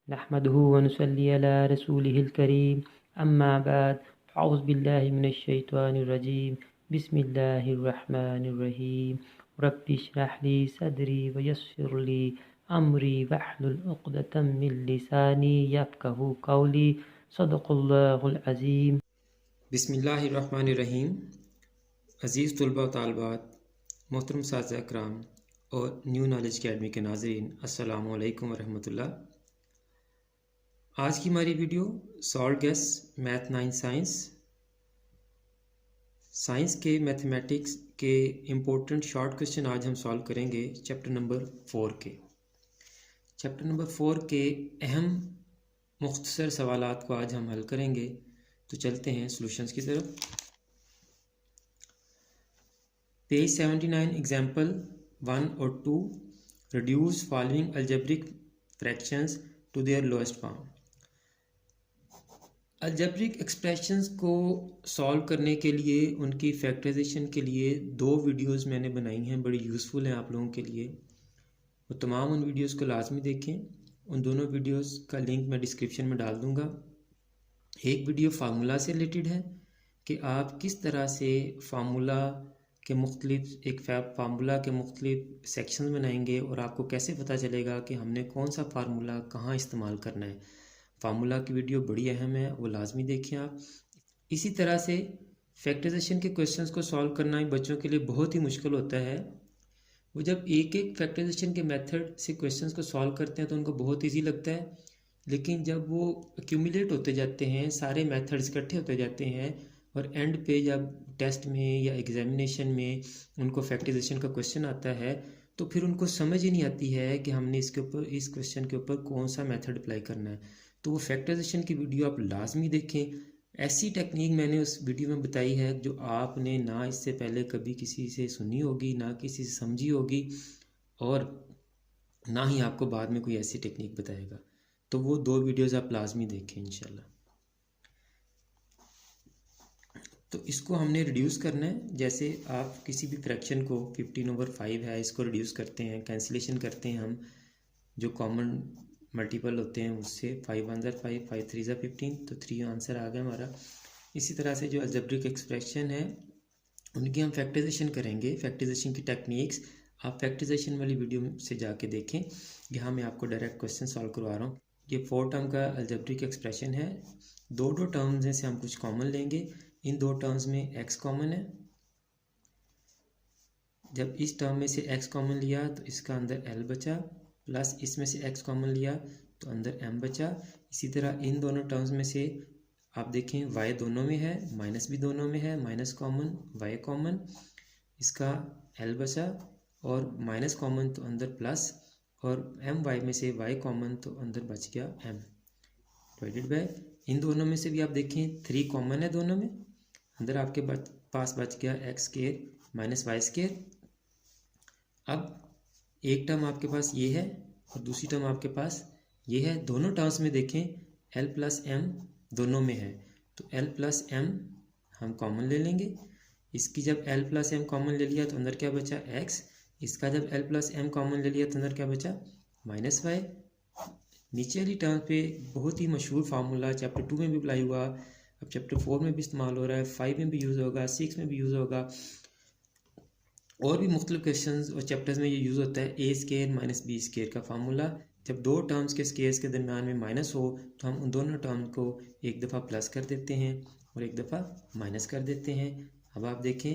नहमदुहु व नुसल्ली अला रसूलिहिल करीम अम्मा बाद अऊज़ु बिल्लाहि मिनश शैतानिर रजीम बिस्मिल्लाहिर रहमानिर रहीम रब्बि इश्रह ली सदरी व यस्सिर ली अमरी वहलुल उक़दतम मिन लिसानी यफ़क़हू क़ौली सदक़ल्लाहुल अज़ीम। बिस्मिल्लाहिर्रहमानिर्रहीम। अज़ीज़ तुलबा तालबात, मोहतरम साज़ा कराम और न्यू नॉलेज अकेडमी के नाज़रीन, अस्सलामु अलैकुम वरहमतुल्लाह। आज की हमारी video solve guess math 9 science के मैथमेटिक्स के इम्पोर्टेंट शॉर्ट क्वेश्चन आज हम सॉल्व करेंगे चैप्टर नंबर 4 के। चैप्टर नंबर 4 के अहम मुख्तसर सवालात को आज हम हल करेंगे। तो चलते हैं सॉल्यूशंस की तरफ। पेज 79 एग्जाम्पल 1 और 2, reduce following algebraic fractions to their lowest form. Algebraic expressions को सॉल्व करने के लिए, उनकी फैक्टराइजेशन के लिए दो वीडियोस मैंने बनाई हैं, बड़ी यूज़फुल हैं आप लोगों के लिए। वो तमाम उन वीडियोस को लाजमी देखें। उन दोनों वीडियोस का लिंक मैं डिस्क्रिप्शन में डाल दूँगा। एक वीडियो फार्मूला से रिलेटेड है कि आप किस तरह से फार्मूला के फार्मूला के मुख्तलिफ सेक्शंस बनाएंगे और आपको कैसे पता चलेगा कि हमने कौन सा फार्मूला कहाँ इस्तेमाल करना है। फार्मूला की वीडियो बड़ी अहम है, वो लाजमी देखें आप। इसी तरह से फैक्टराइजेशन के क्वेश्चंस को सॉल्व करना बच्चों के लिए बहुत ही मुश्किल होता है। वो जब एक एक फैक्टराइजेशन के मेथड से क्वेश्चंस को सॉल्व करते हैं तो उनको बहुत ईजी लगता है, लेकिन जब वो एक्यूमुलेट होते जाते हैं, सारे मेथड्स इकट्ठे होते जाते हैं और एंड पे जब टेस्ट में या एग्जामिनेशन में उनको फैक्टराइजेशन का क्वेश्चन आता है तो फिर उनको समझ ही नहीं आती है कि हमने इस क्वेश्चन के ऊपर कौन सा मेथड अप्लाई करना है। तो वो फैक्टराइजेशन की वीडियो आप लाजमी देखें। ऐसी टेक्निक मैंने उस वीडियो में बताई है जो आपने ना इससे पहले कभी किसी से सुनी होगी, ना किसी से समझी होगी, और ना ही आपको बाद में कोई ऐसी टेक्निक बताएगा। तो वो दो वीडियोस आप लाजमी देखें इंशाल्लाह। तो इसको हमने रिड्यूस करना है। जैसे आप किसी भी फ्रैक्शन को 15/5 है, इसको रिड्यूस करते हैं, कैंसिलेशन करते हैं हम, जो कॉमन मल्टीपल होते हैं उससे 5 1 5 5 3 15, तो 3 आंसर आ गया हमारा। इसी तरह से जो अलजेब्रिक एक्सप्रेशन है उनकी हम फैक्टराइजेशन करेंगे। फैक्टराइजेशन की टेक्निक्स आप फैक्टराइजेशन वाली वीडियो से जाके देखें। यहाँ मैं आपको डायरेक्ट क्वेश्चन सॉल्व करवा रहा हूँ। ये 4 टर्म का अलजेब्रिक एक्सप्रेशन है। दो टर्म्स में से हम कुछ कॉमन लेंगे। इन दो टर्म्स में x कॉमन है। जब इस टर्म में से x कॉमन लिया तो इसका अंदर l बचा, प्लस इसमें से x कॉमन लिया तो अंदर m बचा। इसी तरह इन दोनों टर्म्स में से आप देखें y दोनों में है, माइनस भी दोनों में है, माइनस कॉमन, y कॉमन, इसका l बचा, और माइनस कॉमन तो अंदर प्लस, और my में से y कॉमन तो अंदर बच गया m डिवाइडेड बाय। इन दोनों में से भी आप देखें 3 कॉमन है दोनों में, अंदर आपके पास बच गया x square minus y square. अब एक टर्म आपके पास ये है और दूसरी टर्म आपके पास ये है। दोनों टर्म्स में देखें l प्लस m दोनों में है, तो l प्लस m हम कॉमन ले लेंगे। इसकी जब l प्लस m कॉमन ले लिया तो अंदर क्या बचा x। इसका जब l प्लस m कॉमन ले लिया तो अंदर क्या बचा माइनस वाई। नीचे वाली टर्म पे बहुत ही मशहूर फार्मूला चैप्टर 2 में भी अप्लाई हुआ, अब चैप्टर 4 में भी इस्तेमाल हो रहा है, 5 में भी यूज़ होगा, 6 में भी यूज़ होगा, और भी मुख्तलिफ क्वेश्चंस और चैप्टर्स में ये यूज़ होता है। ए स्क्वायर माइनस बी स्क्वायर का फार्मूला। जब दो टर्म्स के स्क्वायर्स के दरम्यान में माइनस हो तो हम उन दोनों टर्म को एक दफ़ा प्लस कर देते हैं और एक दफ़ा माइनस कर देते हैं। अब आप देखें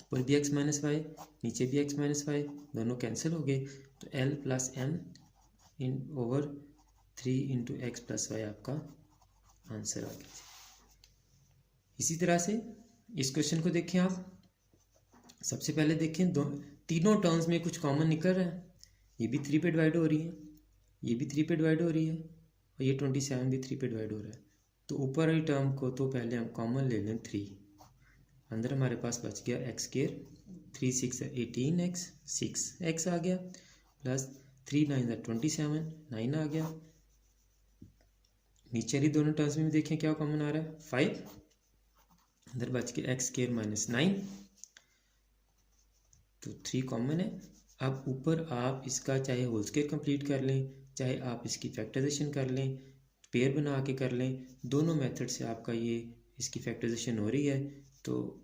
ऊपर भी x माइनस वाई, नीचे भी x माइनस वाई, दोनों कैंसिल हो गए, तो l प्लस m इन over 3 into x plus y आपका आंसर आ गया। इसी तरह से इस क्वेश्चन को देखें आप। सबसे पहले देखें तीनों टर्म्स में कुछ कॉमन निकल रहा है। ये भी 3 पे डिवाइड हो रही है, ये भी 3 पे डिवाइड हो रही है, और ये 27 भी 3 पे डिवाइड हो रहा है। तो ऊपर वाली टर्म को तो पहले हम कॉमन ले लें 3, अंदर हमारे पास बच गया x स्क्वायर, 3 6 18x, 6x आ गया, प्लस 3 9 27, 9 आ गया। नीचे वाली दोनों टर्म्स में देखें क्या कॉमन आ रहा है 5, अंदर बच के x स्क्वायर माइनस 9, तो 3 कॉमन है। अब ऊपर आप इसका चाहे होल स्क्वायर कंप्लीट कर लें चाहे आप इसकी फैक्टराइजेशन कर लें, पेयर बना के कर लें, दोनों मेथड से आपका ये इसकी फैक्टराइजेशन हो रही है। तो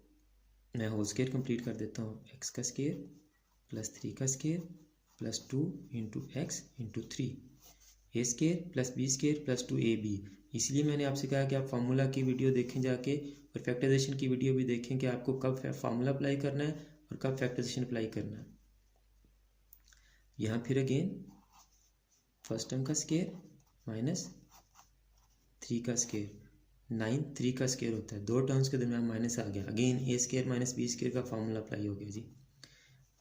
मैं होल स्केयर कंप्लीट कर देता हूँ। एक्स का स्केयर प्लस 3 का square plus 2 into x into 3, a square plus b square plus 2ab। इसलिए मैंने आपसे कहा कि आप फार्मूला की वीडियो देखें जाके, और फैक्टराइजेशन की वीडियो भी देखें कि आपको कब फार्मूला अप्लाई करना है और कब फैक्टराइजेशन अप्लाई करना है। यहाँ फिर अगेन फर्स्ट टर्म का स्केयर माइनस 3 का स्केयर, 9 3 का स्केयर होता है, दो टर्म्स के दरमियान माइनस आ गया, अगेन ए स्केयर माइनस बी स्केयर का फार्मूला अप्लाई हो गया जी।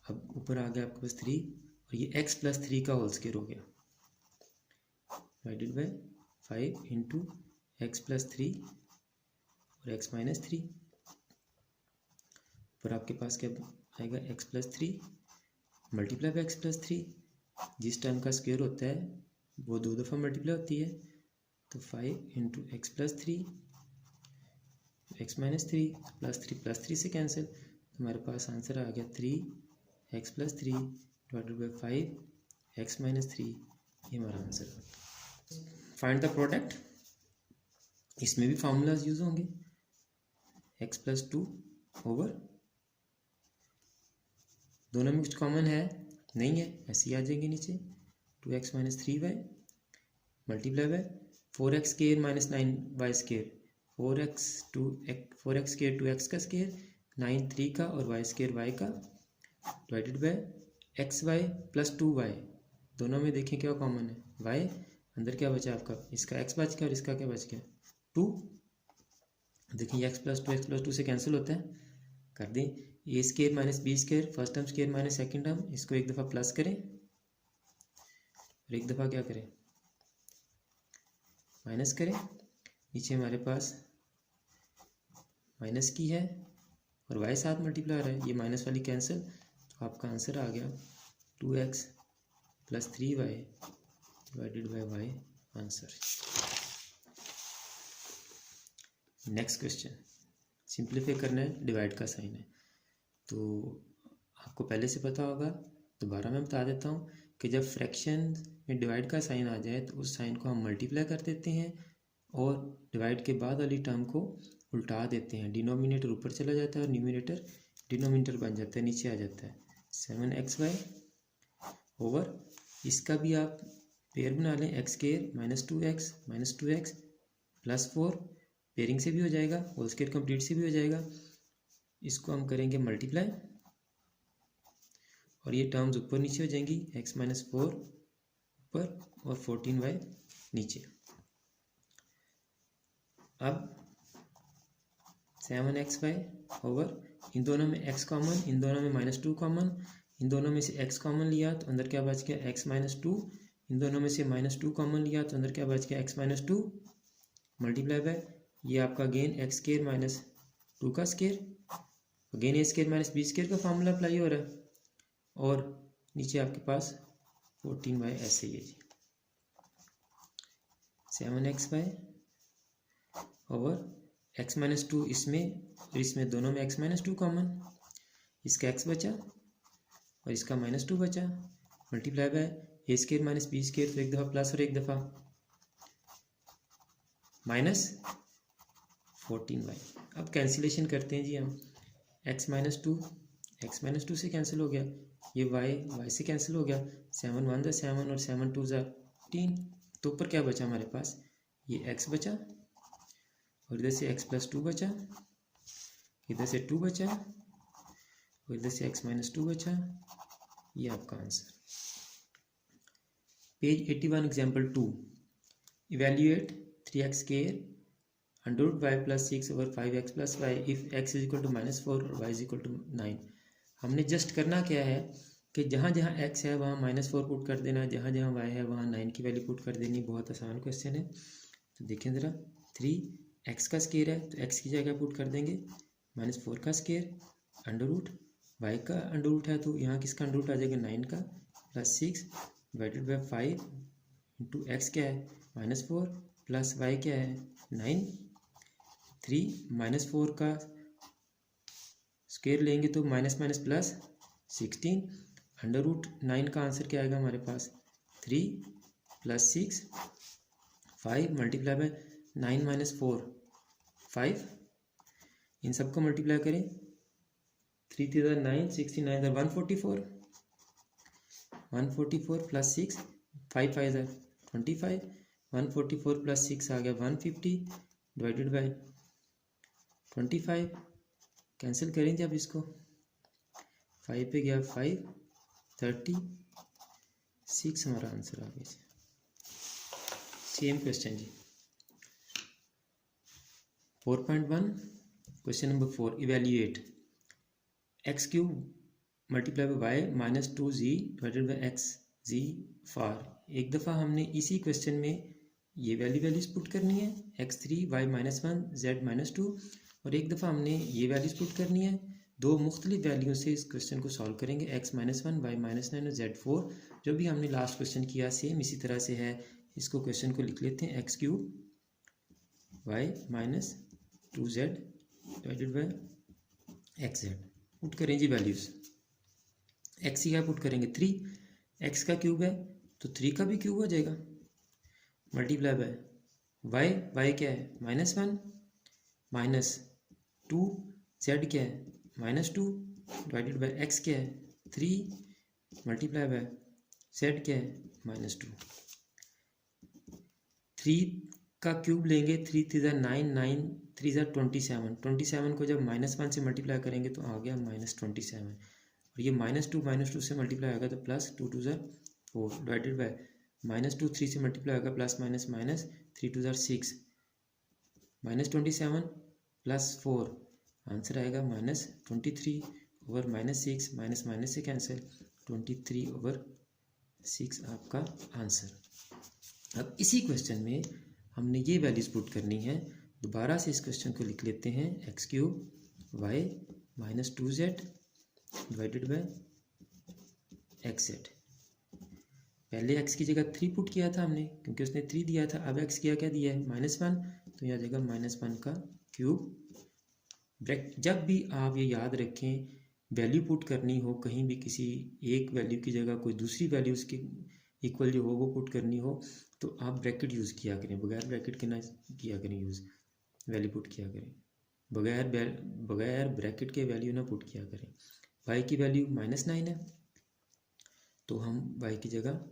अब ऊपर आ गया आपके पास 3 और ये x प्लस 3 का होल स्केयर हो गया, divided by 5 into x plus 3 और x माइनस 3। ऊपर आपके पास क्या आएगा, x plus 3 multiply by x plus 3। जिस टर्म का स्क्वायर होता है वो दो दफ़ा मल्टीप्लाई होती है, तो 5 into x plus 3 x minus 3 plus 3 से कैंसिल, तो हमारे पास आंसर आ गया 3 x plus 3 divided by 5 x minus 3। ये हमारा आंसर है। फाइंड द प्रोडक्ट, इसमें भी फार्मूलाज यूज होंगे, एक्स प्लस 2 ओवर, दोनों में कुछ कॉमन है नहीं है, ऐसे ही आ जाएंगे नीचे, 2x minus 3y multiply by 4x square minus 9y square, 4x square 2x का स्केयर, 9 3 का और y स्केयर y का, divided by xy plus 2y। दोनों में देखें क्या कॉमन है, y, अंदर क्या बचा आपका, इसका x बच गया और इसका क्या बच गया 2। देखिए x प्लस 2 से कैंसिल होता है, कर दें a square minus b square, first term square minus second term, इसको एक दफ़ा प्लस करें और एक दफ़ा क्या करें माइनस करें। नीचे हमारे पास माइनस की है और वाई साथ मल्टीप्लाई रहा है, ये माइनस वाली कैंसिल, तो आपका आंसर आ गया 2x plus 3y divided by y, answer. Next question, simplify करना है, डिवाइड का साइन है, तो आपको पहले से पता होगा, दोबारा मैं बता देता हूँ कि जब फ्रैक्शन में डिवाइड का साइन आ जाए तो उस साइन को हम मल्टीप्लाई कर देते हैं और डिवाइड के बाद वाली टर्म को उल्टा देते हैं, डिनोमिनेटर ऊपर चला जाता है और न्यूमिनेटर डिनोमिनेटर बन जाता है, नीचे आ जाता है 7xy ओवर, इसका भी आप पेयर बना लें, x square minus 2x plus 4, pairing से भी हो जाएगा, होल स्केयर कंप्लीट से भी हो जाएगा, इसको हम करेंगे मल्टीप्लाई और ये टर्म्स ऊपर नीचे हो जाएंगी, x माइनस 4 ऊपर और 14y नीचे। अब 7xy ओवर, इन दोनों में x कॉमन, इन दोनों में -2 कॉमन, इन दोनों में से x कॉमन लिया तो अंदर क्या बच गया x माइनस 2, इन दोनों में से -2 कॉमन लिया तो अंदर क्या बच गया x माइनस 2 मल्टीप्लाई बाय ये आपका गेन एक्स स्केयर माइनस 2 का स्केयर, अगेन ए स्केयर माइनस बी स्केयर का फार्मूला अप्लाई हो रहा है, और नीचे आपके पास 14y ऐसे ही है जी, 7xy ओवर x माइनस 2 इसमें और इसमें दोनों में x माइनस 2 कॉमन, इसका x बचा और इसका -2 बचा, multiply by a square minus b square, तो एक दफ़ा प्लस और एक दफ़ा माइनस 14y। अब कैंसिलेशन करते हैं जी हम, x माइनस 2 से कैंसिल हो गया, ये y से कैंसिल हो गया, 7 1 ज़ा 7 और 7 2 ज़ा 15, तो ऊपर क्या बचा हमारे पास, ये x बचा और इधर से x प्लस 2 बचा, इधर से 2 बचा और इधर से x माइनस 2 बचा, ये आपका answer. Page 81 example 2, evaluate 3x square under root y plus 6 over 5x plus y if x is equal to -4 और y इज इक्वल टू 9। हमने जस्ट करना क्या है कि जहाँ जहाँ x है वहाँ -4 पुट कर देना, जहाँ जहाँ y है वहाँ 9 की वैल्यू पुट कर देनी। बहुत आसान क्वेश्चन है, तो देखें ज़रा, 3x का स्केयर है तो x की जगह पुट कर देंगे, -4 का स्केयर अंडर रूट y का अंडर रूट है तो यहाँ किसका अंडर रूट आ जाएगा 9 का, plus 6 divided by 5 into x क्या है -4 प्लस y क्या है 9, 3 -4 का स्क्वायर लेंगे तो minus minus plus 16, under root 9 का आंसर क्या आएगा हमारे पास 3 प्लस 6 5 मल्टीप्लाई बाय 9 माइनस 4 5, इन सबको मल्टीप्लाई करें 3 3 9 69 144 144 प्लस 6 5 5 25 144 प्लस 6 आ गया 150 डिवाइडेड बाय 25, कैंसिल करें जब इसको 5 पे गया 5 36 हमारा आंसर आ गया। सेम क्वेश्चन जी 4.1 question number 4 evaluate x cube multiply by y minus 2z divided by x जी फार। एक दफ़ा हमने इसी क्वेश्चन में ये वैल्यूज़ पुट करनी है x3 y minus 1 z minus 2, और एक दफ़ा हमने ये वैल्यूज़ पुट करनी है। दो मुख्तलिफ वैल्यू से इस क्वेश्चन को सॉल्व करेंगे x माइनस 1 y माइनस 9 और z4। जो भी हमने लास्ट क्वेश्चन किया सेम इसी तरह से है। इसको क्वेश्चन को लिख लेते हैं x cube y minus 2z divided by x Z. Put करें जी वैल्यूज़। x की क्या पुट करेंगे 3, x का क्यूब है तो 3 का भी क्यूब हो जाएगा, मल्टीप्लाई बाय y क्या है माइनस 1 माइनस 2, z क्या है माइनस 2 डिवाइडेड बाय x क्या है 3 मल्टीप्लाई बाय z क्या है माइनस 2। 3 का क्यूब लेंगे 3 3 9 9 3 27, 27 को जब -1 से मल्टीप्लाई करेंगे तो आ गया -27, और ये -2 से मल्टीप्लाई होगा तो प्लस 2 2 4 डिवाइडेड बाय -2 3 से मल्टीप्लाई होगा plus minus minus 3 2 6 -27 plus 4 answer आएगा -23 ओवर -6 माइनस माइनस से कैंसिल 23/6 आपका आंसर। अब इसी क्वेश्चन में हमने ये वैल्यूज़ पुट करनी है। दोबारा से इस क्वेश्चन को लिख लेते हैं x cube y minus 2z divided by x z. पहले x की जगह 3 पुट किया था हमने क्योंकि उसने 3 दिया था। अब x किया क्या दिया है -1, तो यहाँ जगह -1 का क्यूब। जब भी आप ये याद रखें वैल्यू पुट करनी हो कहीं भी, किसी एक वैल्यू की जगह कोई दूसरी वैल्यू उसकी इक्वल जो हो वो पुट करनी हो तो आप ब्रैकेट यूज़ किया करें, बगैर ब्रैकेट के ना किया करें यूज़, वैल्यू पुट किया करें, बगैर ब्रैकेट के वैल्यू ना पुट किया करें। y की वैल्यू -9 है तो हम y की जगह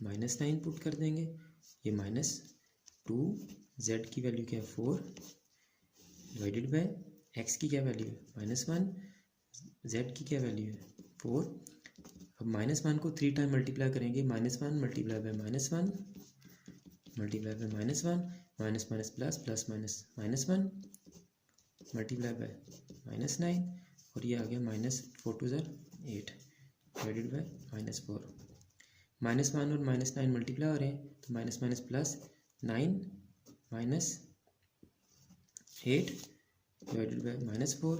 -9 पुट कर देंगे, ये -2, z की वैल्यू क्या है 4 डिवाइडेड बाय x की क्या वैल्यू है -1, z की क्या वैल्यू है 4। अब -1 को 3 टाइम मल्टीप्लाई करेंगे, -1 multiply by -1 multiply by -1 minus minus plus plus minus -1 multiply by -9, और ये आ गया -4 2 8 डिवाइडेड बाय -4। -1 और -9 मल्टीप्लाई हो रहे हैं तो minus minus plus 9 minus 8 divided by -4,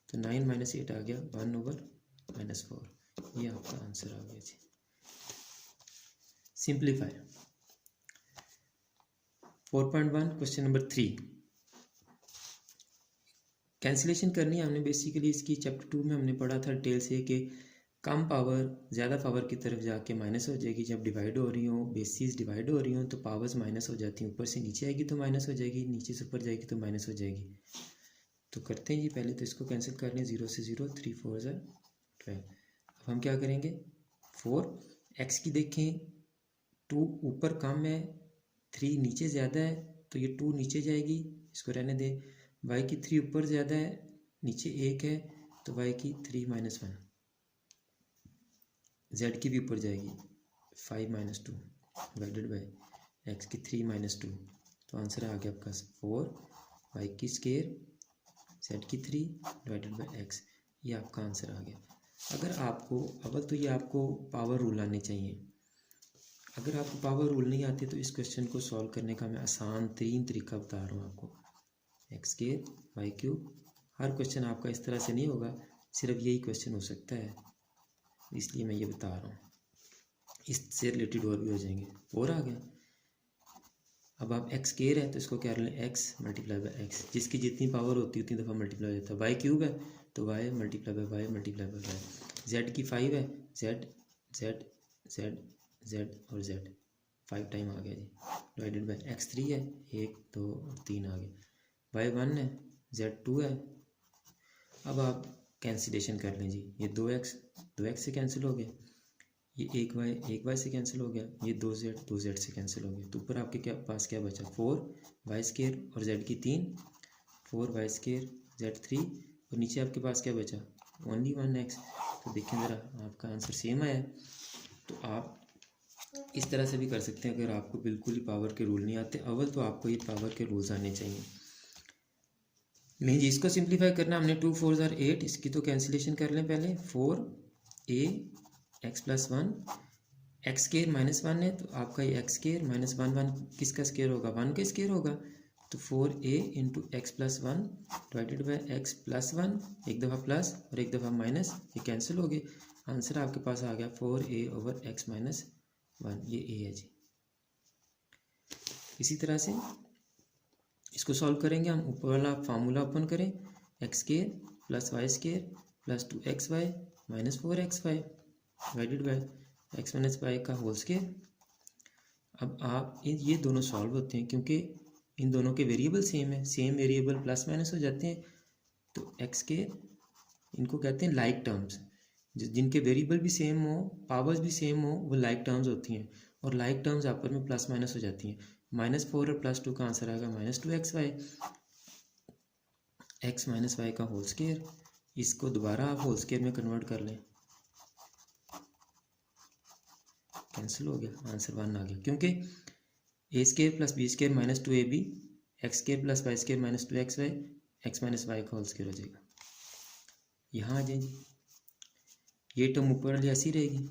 तो 9 माइनस 8 आ गया 1/-4। ये आपका आंसर आ गया जी। सिंप्लीफाई 4.1 क्वेश्चन नंबर 3 कैंसिलेशन करनी है हमने। बेसिकली इसकी चैप्टर 2 में हमने पढ़ा था डिटेल से कि कम पावर ज़्यादा पावर की तरफ जाके माइनस हो जाएगी। जब डिवाइड हो रही हो, बेसिस डिवाइड हो रही हो तो पावर्स माइनस हो जाती हैं, ऊपर से नीचे आएगी तो माइनस हो जाएगी, नीचे से ऊपर जाएगी तो माइनस हो जाएगी। तो करते हैं जी, पहले तो इसको कैंसिल कर लें, 0 से 0 3 4 12। अब हम क्या करेंगे 4 एक्स की देखें 2 ऊपर कम है 3 नीचे ज़्यादा है तो ये 2 नीचे जाएगी, इसको रहने दें। वाई की 3 ऊपर ज़्यादा है नीचे 1 है तो वाई की 3 -1, जेड की भी ऊपर जाएगी 5 -2 डिवाइडेड बाई एक्स की 3 -2, तो आंसर आ गया आपका 4 वाई की स्केयर जेड की 3 डिवाइडेड बाई एक्स। ये आपका आंसर आ गया। अगर आपको अव्वल तो ये आपको पावर रूल आने चाहिए। अगर आपको पावर रूल नहीं आते तो इस क्वेश्चन को सॉल्व करने का मैं आसान तरीन तरीका बता रहा हूँ आपको। एक्स स्केयर वाई क्यूब, हर क्वेश्चन आपका इस तरह से नहीं होगा, सिर्फ यही क्वेश्चन हो सकता है, इसलिए मैं ये बता रहा हूँ। इससे रिलेटेड और भी हो जाएंगे। 4 आ गया। अब आप एक्स स्केयर है तो इसको क्या लें एक्स मल्टीप्लाई बाई एक्स, जिसकी जितनी पावर होती है उतनी दफ़ा मल्टीप्लाई हो जाता है। वाई क्यूब है तो y multiply by y multiply by y. Z की 5 है, जेड जेड जेड जेड और जेड। 5 टाइम आ गया जी, डिवाइडेड बाई x3 है 1 2 और 3 आ गया, y1 है, z2 है। अब आप कैंसिलेशन कर लें जी, ये 2x से कैंसिल हो गया, ये 1y से कैंसिल हो गया, ये 2z से कैंसिल हो गया। तो ऊपर आपके पास क्या बचा, 4y² और z की 3, 4y² z3, और नीचे आपके पास क्या बचा, ओनली 1x। तो देखें ज़रा, आपका आंसर सेम आया। तो आप इस तरह से भी कर सकते हैं। अगर आपको बिल्कुल ही पावर के रूल नहीं आते, अव्वल तो आपको ये पावर के रूल्स आने चाहिए। नहीं जी, इसको सिंप्लीफाई करना हमने, 2 4 ज़ार 8, इसकी तो कैंसिलेशन कर लें पहले। 4a x + 1 x² -1 है, तो आपका ये x² -1 1 किसका स्केयर होगा, 1 का स्केयर होगा। तो 4a × x + 1 divided by x + 1, एक दफ़ा प्लस और एक दफ़ा माइनस, ये कैंसिल हो गए। आंसर आपके पास आ गया 4a/x - 1, ये a है जी। इसी तरह से इसको सॉल्व करेंगे हम। ऊपर वाला फार्मूला ओपन करें, x² + y² + 2xy - 4xy divided by x - y का होल स्केयर। अब आप ये दोनों सॉल्व होते हैं क्योंकि इन दोनों के वेरिएबल सेम है, सेम वेरिएबल प्लस माइनस हो जाते हैं। तो x² इनको कहते हैं लाइक टर्म्स, जिनके वेरिएबल भी सेम हो, पावर्स भी सेम हो, वो लाइक टर्म्स होती हैं। और लाइक टर्म्स आपस में प्लस माइनस हो जाती हैं। -4 और +2 का आंसर आएगा -2xy, x - y का होल स्केयर। इसको दोबारा आप होल स्केयर में कन्वर्ट कर लें, कैंसिल हो गया, आंसर 1 आ गया। क्योंकि a² + b² - 2ab, x² + y² - 2xy, x - y का होल स्केयर हो जाएगा। यहाँ आ जाए जी, ये टर्म ऊपर वाली ऐसी रहेगी।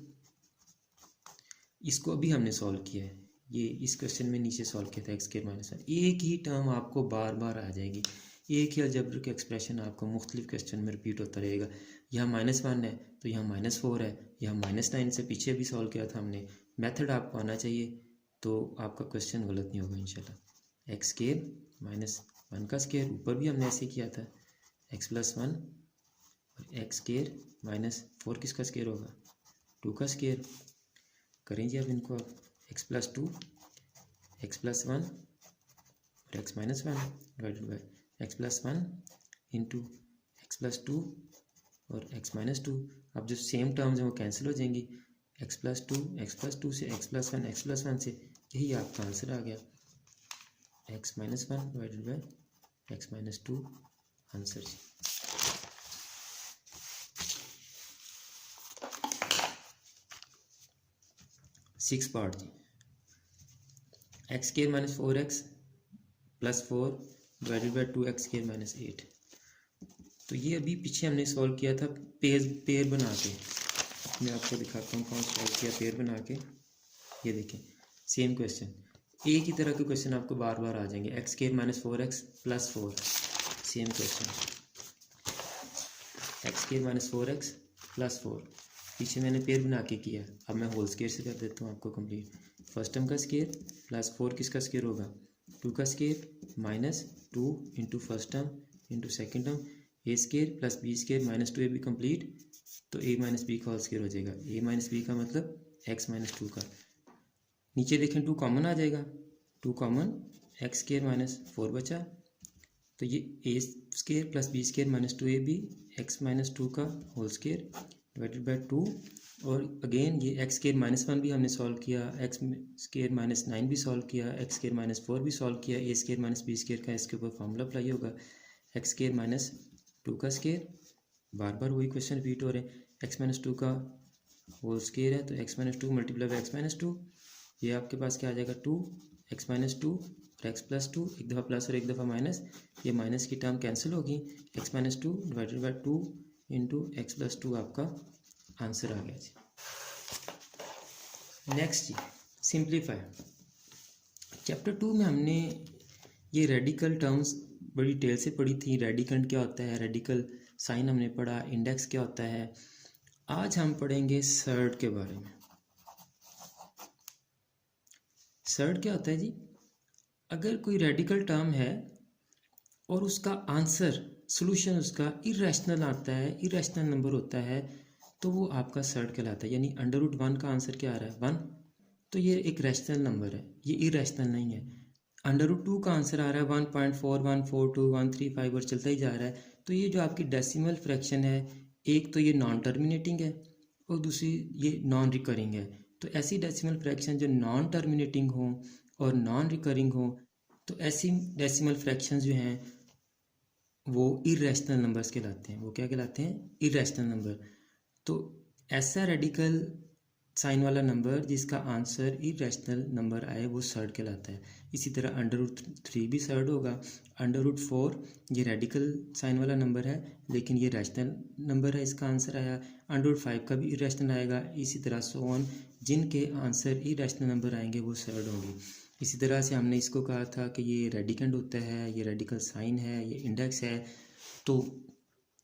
इसको अभी हमने सॉल्व किया है, ये इस क्वेश्चन में नीचे सॉल्व किया था x² - 1। एक ही टर्म आपको बार बार आ जाएगी, एक ही अलजेब्रिक एक्सप्रेशन आपको मुख्तलिफ क्वेश्चन में रिपीट होता रहेगा। यहाँ -1 है तो यहाँ -4 है, यहाँ -9 से पीछे भी सॉल्व किया था हमने। मेथड आपको आना चाहिए तो आपका क्वेश्चन गलत नहीं होगा इंशाल्लाह। x² - 1 का स्केयर, ऊपर भी हमने ऐसे किया था, x + 1 और x² - 4 किसका स्केयर होगा, 2 का स्केयर। करें जी अब इनको, आप x + 2 x + 1 और x - 1 divided by x + 1 into x + 2 और x - 2। अब जो सेम टर्म्स हैं वो कैंसिल हो जाएंगी, x + 2 से x + 1 से, यही आपका आंसर आ गया, x - 1 divided by x - 2 answer जी। सिक्स पार्ट जी, x² - 4x + 4 divided by 2x² - 8। तो ये अभी पीछे हमने सॉल्व किया था पेयर बना के। मैं आपको दिखाता हूँ कौन सॉल्व किया पेयर बना के। ये देखें, सेम क्वेश्चन, एक ही तरह के क्वेश्चन आपको बार बार आ जाएंगे। x² - 4x + 4, same question, x² - 4x + 4, पीछे मैंने पेयर बना के किया। अब मैं होल स्केयर से कर देता हूँ आपको कंप्लीट। फर्स्ट टर्म का स्केयर +4 किसका स्केयर होगा, 2 का square, -2 into first term into second term, a² + b² - 2ab complete, तो a - b का होल स्केयर हो जाएगा। a - b का मतलब x - 2 का। नीचे देखें 2 कॉमन आ जाएगा, 2 कॉमन, x² - 4 बचा, तो ये a² + b² - 2ab x - 2 का होल स्केयर डिवाइडेड बाई 2। और अगेन ये x² - 1 भी हमने सॉल्व किया, x² - 9 भी सॉल्व किया, x² - 4 भी सॉल्व किया, a² - b² का इसके ऊपर फार्मूला अप्लाई होगा। x² - 2 का स्केयर, बार बार वही क्वेश्चन रिपीट हो रहे हैं। x - 2 का होल स्केयर है तो x - 2 × x - 2, ये आपके पास क्या आ जाएगा, 2 x - 2 और x + 2, एक दफ़ा प्लस और एक दफ़ा माइनस, ये माइनस की टर्म कैंसिल होगी। x - 2 divided by 2 into x + 2 आपका आंसर आ गया जी। नेक्स्ट जी, सिंप्लीफाई। चैप्टर 2 में हमने ये रेडिकल टर्म्स बड़ी डिटेल से पढ़ी थी। रेडिकल क्या होता है, रेडिकल साइन हमने पढ़ा, इंडेक्स क्या होता है। आज हम पढ़ेंगे सर्ड के बारे में। सर्ड क्या होता है जी, अगर कोई रेडिकल टर्म है और उसका आंसर, सॉल्यूशन उसका इरेशनल आता है, इरेशनल नंबर होता है, तो वो आपका सर्ड कहलाता है। यानी √1 का आंसर क्या आ रहा है, 1, तो ये एक रैशनल नंबर है, ये इरेशनल नहीं है। √2 का आंसर आ रहा है 1.4142 135 और चलता ही जा रहा है। तो ये जो आपकी डेसिमल फ्रैक्शन है, एक तो ये नॉन टर्मिनेटिंग है और दूसरी ये नॉन रिकरिंग है। तो ऐसी डेसिमल फ्रैक्शन जो नॉन टर्मिनेटिंग हो और नॉन रिकरिंग हो, तो ऐसी डेसिमल फ्रैक्शन जो हैं वो इरेशनल नंबर्स कहलाते हैं। वो क्या कहलाते हैं? Irrational number. तो ऐसा रेडिकल साइन वाला नंबर जिसका आंसर इरेशनल नंबर आए वो सर्ड कहलाता है। इसी तरह √3 भी सर्ड होगा। √4 ये रेडिकल साइन वाला नंबर है लेकिन ये रैशनल नंबर है, इसका आंसर आया। √5 का भी इरेशनल आएगा। इसी तरह सो ऑन, जिनके आंसर इरेशनल नंबर आएंगे वो सर्ड होंगे। इसी तरह से हमने इसको कहा था कि ये रेडिकेंड होता है, ये रेडिकल साइन है, ये इंडेक्स है। तो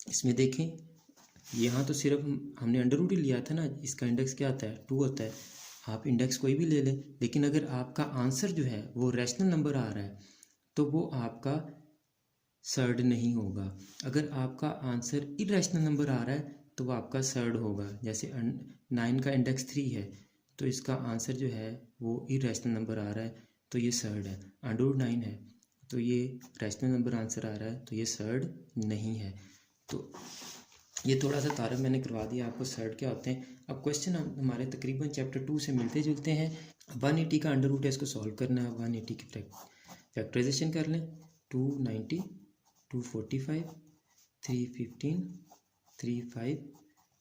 इसमें देखें, यहाँ तो सिर्फ हमने √ही लिया था ना, इसका इंडेक्स क्या आता है? 2 होता है। आप इंडेक्स कोई भी ले लें, लेकिन अगर आपका आंसर जो है वो रैशनल नंबर आ रहा है तो वो आपका सर्ड नहीं होगा। अगर आपका आंसर इरेशनल नंबर आ रहा है तो वो आपका सर्ड होगा। जैसे 9 का इंडेक्स 3 है तो इसका आंसर जो है वो इरेशनल नंबर आ रहा है तो ये सर्ड है। √9 है तो ये रैशनल नंबर आंसर आ रहा है तो ये सर्ड नहीं है। तो ये थोड़ा सा तारक मैंने करवा दिया आपको सर्ड क्या होते हैं। अब क्वेश्चन हमारे तकरीबन चैप्टर 2 से मिलते जुलते हैं। 180 का √ है, इसको सॉल्व करना है। 180 की फैक्टराइजेशन कर लें। 290, 245, 315, 35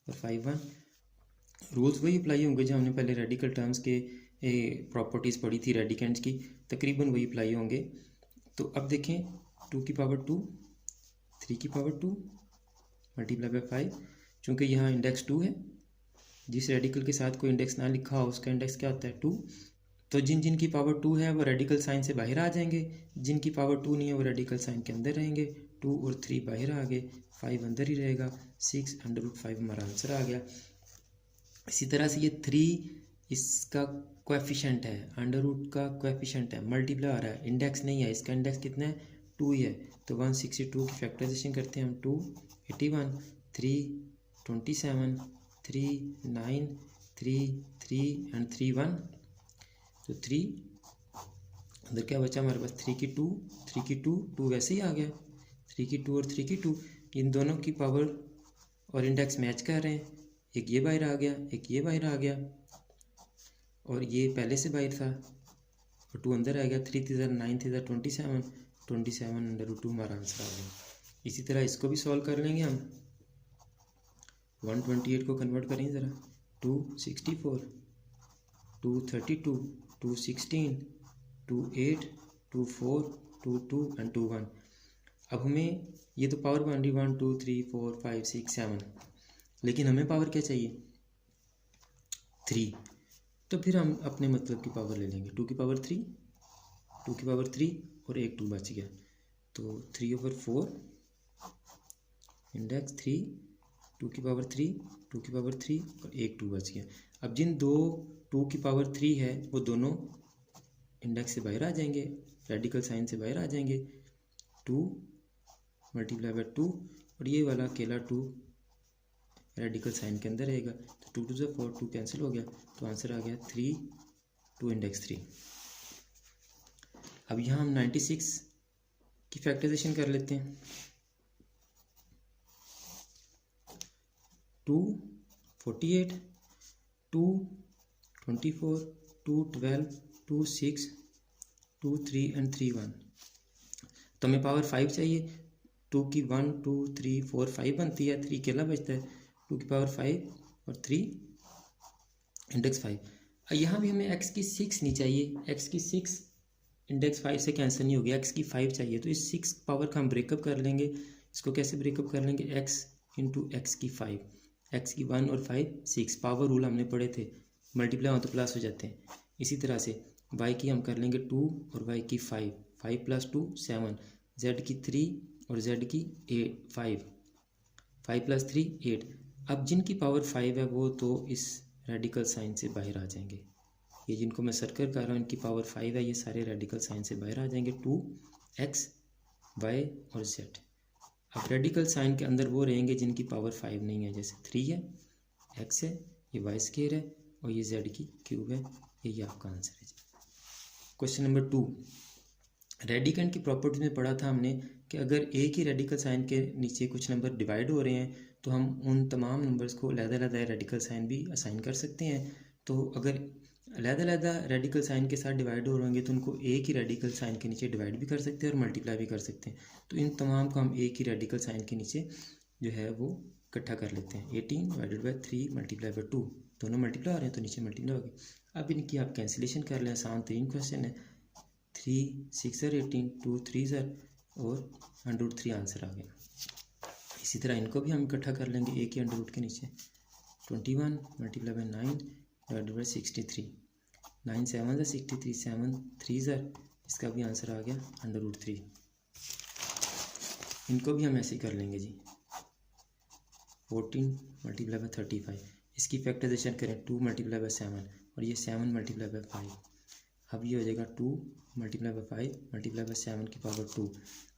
और 51। रूल्स वही अप्लाई होंगे जो हमने पहले रेडिकल टर्म्स के प्रॉपर्टीज़ पढ़ी थी रेडिकेंड्स की, तकरीबन वही अप्लाई होंगे। तो अब देखें, 2 की पावर 2, 3 की पावर 2 मल्टीप्लाई बाय 5। चूँकि यहाँ इंडेक्स 2 है, जिस रेडिकल के साथ कोई इंडेक्स ना लिखा हो उसका इंडेक्स क्या होता है? 2। तो जिन की पावर 2 है वो रेडिकल साइन से बाहर आ जाएंगे, जिनकी पावर 2 नहीं है वो रेडिकल साइन के अंदर रहेंगे। 2 और 3 बाहर आ गए, 5 अंदर ही रहेगा। 6 √5 हमारा आंसर आ गया। इसी तरह से ये 3 इसका कोएफिशिएंट है, √ का कोएफिशिएंट है, मल्टीप्लाई आ रहा है, इंडेक्स नहीं है। इसका इंडेक्स कितना है? 2 ही है। तो 162 की फैक्टराइजेशन करते हैं हम। 2 81, 3 27, 3 9, 3 3 एंड 3 1। तो 3 अंदर क्या बचा हमारे पास? 3 की 2, 3 की 2, 2 वैसे ही आ गया। 3 की 2 और 3 की 2, इन दोनों की पावर और इंडेक्स मैच कर रहे हैं। एक ये बाहर आ गया, एक ये बाहर आ गया, और ये पहले से बाहर था और 2 अंदर आ गया। 3 3 9 3 27, 27 √2 हमारा आंसर आ गया। इसी तरह इसको भी सॉल्व कर लेंगे हम। 128 को कन्वर्ट करेंगे ज़रा। 264, 232, 216, 28, 24, 22 एंड 21। अब हमें ये तो पावर बन रही 1 2 3 4 5 6 7, लेकिन हमें पावर क्या चाहिए? 3। तो फिर हम अपने मतलब की पावर ले लेंगे। 2 की पावर 3, 2 की पावर 3 और एक 2 बच गया। तो 3/4 इंडेक्स 3, 2 की पावर 3, 2 की पावर 3 और एक 2 बच गया। अब जिन दो 2 की पावर 3 है वो दोनों इंडेक्स से बाहर आ जाएंगे, रेडिकल साइन से बाहर आ जाएंगे। 2 मल्टीप्लाई बाय 2 और ये वाला अकेला 2 रेडिकल साइन के अंदर रहेगा। तो 2 2 4, 2 कैंसिल हो गया, तो आंसर आ गया 3 2 इंडेक्स 3। अब यहाँ हम 96 की फैक्टराइजेशन कर लेते हैं। 2 48, 2 24, 2 12, 2 6, 2 3 एंड 3 1। तो हमें पावर 5 चाहिए। 2 की 1 2 3 4 5 बनती है, 3 अकेला बचता है। 2 की पावर 5 और 3 इंडेक्स 5। यहाँ भी हमें x की 6 नहीं चाहिए। x की 6 इंडेक्स 5 से कैंसिल नहीं होगी, x की 5 चाहिए। तो इस 6 पावर का हम ब्रेकअप कर लेंगे। इसको कैसे ब्रेकअप कर लेंगे? x इंटू एक्स की 5, x की 1 और 5 6। पावर रूल हमने पढ़े थे, मल्टीप्लाई हो तो प्लस हो जाते हैं। इसी तरह से y की हम कर लेंगे 2 और y की 5, 5 + 2 7, z की 3 और z की 8 5, 5 + 3 8। अब जिनकी पावर 5 है वो तो इस रेडिकल साइन से बाहर आ जाएंगे। ये जिनको मैं सर्कल कर रहा हूँ इनकी पावर 5 है, ये सारे रेडिकल साइन से बाहर आ जाएंगे। 2x y और z। अब रेडिकल साइन के अंदर वो रहेंगे जिनकी पावर 5 नहीं है, जैसे 3 है, x है, ये y² है और ये z की क्यूब है यही आपका आंसर है जी। क्वेश्चन नंबर 2, रेडिकेंड की प्रॉपर्टी में पढ़ा था हमने कि अगर एक ही रेडिकल साइन के नीचे कुछ नंबर डिवाइड हो रहे हैं तो हम उन तमाम नंबर्स को अलग-अलग रेडिकल साइन भी असाइन कर सकते हैं। तो अगर अलग-अलग रेडिकल साइन के साथ डिवाइड हो होंगे तो उनको एक ही रेडिकल साइन के नीचे डिवाइड भी कर सकते हैं और मल्टीप्लाई भी कर सकते हैं। तो इन तमाम को हम एक ही रेडिकल साइन के नीचे जो है वो इकट्ठा कर लेते हैं। 18 डिवाइडेड बाई 3 मल्टीप्लाई बाई 2, दोनों मल्टीप्लाई हो रहे हैं तो नीचे मल्टीप्लाई हो गए। अब इनकी आप कैंसिलेशन कर लें, आसान तरीन क्वेश्चन है। 3 6 18, 2 3 और √3 आंसर आ गया। इसी तरह इनको भी हम इकट्ठा कर लेंगे एक ही √ के नीचे। 21 मल्टीप्लाई बाई 9 डिवाइडेड बाई 63, 9 7 63, 7 3 इसका भी आंसर आ गया √3। इनको भी हम ऐसे ही कर लेंगे जी। 14 मल्टीप्लाई बाई 35, इसकी फैक्टराइजेशन करें 2 मल्टीप्लाई बाई 7 और ये 7 मल्टीप्लाई बाई 5। अब ये हो जाएगा 2 मल्टीप्लाई बाई 5 मल्टीप्लाई बाई 7 की पावर 2।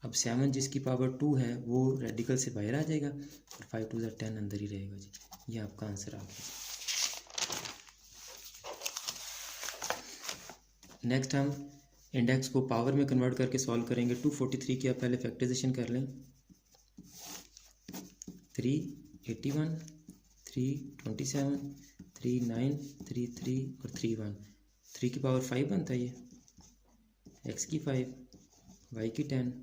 अब 7 जिसकी पावर 2 है वो रेडिकल से बाहर आ जाएगा और 5 2 10 अंदर ही रहेगा जी। ये आपका आंसर आ गया। नेक्स्ट हम इंडेक्स को पावर में कन्वर्ट करके सॉल्व करेंगे। 243 की आप पहले फैक्टराइजेशन कर लें। 3 81, 3 27, 3 9, 3 3 और 3 1। 3 की पावर 5 बनता है ये, x की 5, y की 10